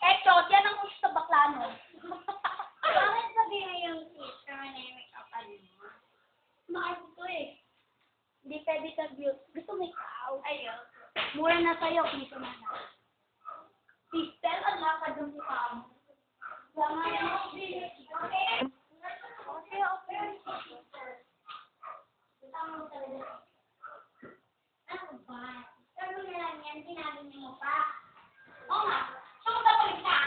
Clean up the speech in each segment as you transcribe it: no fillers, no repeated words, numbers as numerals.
Eto, yan ang gusto bakla nun. Bakit sabihin yung sister na yung make-up mo? Mahal ko eh. Hindi pwede ka beauty. Gusto mo ikaw? Ayun. Mura na sa'yo, dito na na. Sister, ang lakad ng mukha mo. Okay, okay. Ano ba? Pero na lang yan, sinabi mo pa. Oo nga. Saan mo babalik ka?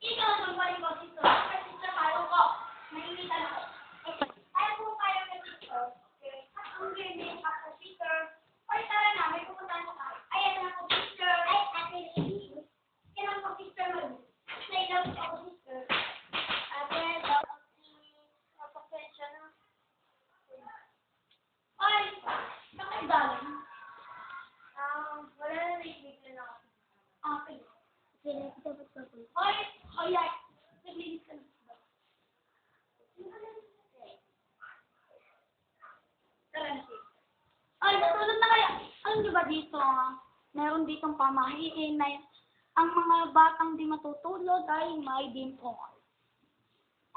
Ikaw ang balik ko, sister. Kasi sister, tayo ko. Nainitan ako. Ayaw po kayo na sister. At ang ganyan pa sa sister. Ay, tara na, may pupuntahan ka. Ayan na ako, sister. Ay, ate Lily. Yan ang sister mo. Nailap ko ako, sister. Ate, daw napasensya na. Ay, bakit galing? Wala na naisip na ako. Okay. Sila dapat pagod. Ay, ay. Naglinis ka na. Ay, natulog na kaya. Alam niyo ba dito, meron ditong pamahiin na ang mga batang di matutulog ay may dimpong.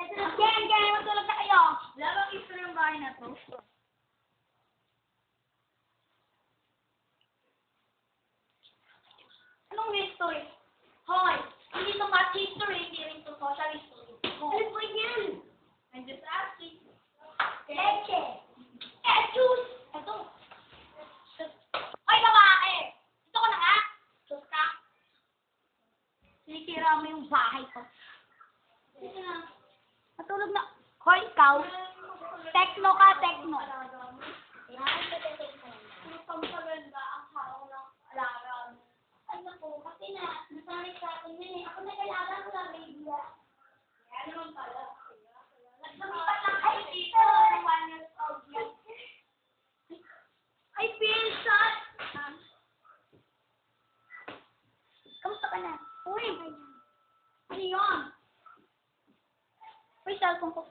Ito na po. Again, matulog na kayo. Wala bang history ng bahay na to? Anong history? Hoy, hindi ito math history, hindi rin ito social history. Ano po yan? I'm just asking. Leche. Juice! Ito. Ay, babae! Ito ko na nga. Sus ka. Sinisira mo yung bahay ko. Ito na. Matulog na. Hoy, ikaw. Tekno ka, tekno. Yan, patatik ko. Ano pang maganda ang hawak ng alarm? Ano po, kasi nasanay sa akin yun eh. Ako nag-alaga ko lang, baby. Kaya naman pala. Nagsumipat lang Ay, kayo dito. dito. 1 years old yan. Ay, Pinsan! Kamusta ka na? Uy! Ano yun? Uy, cellphone ko.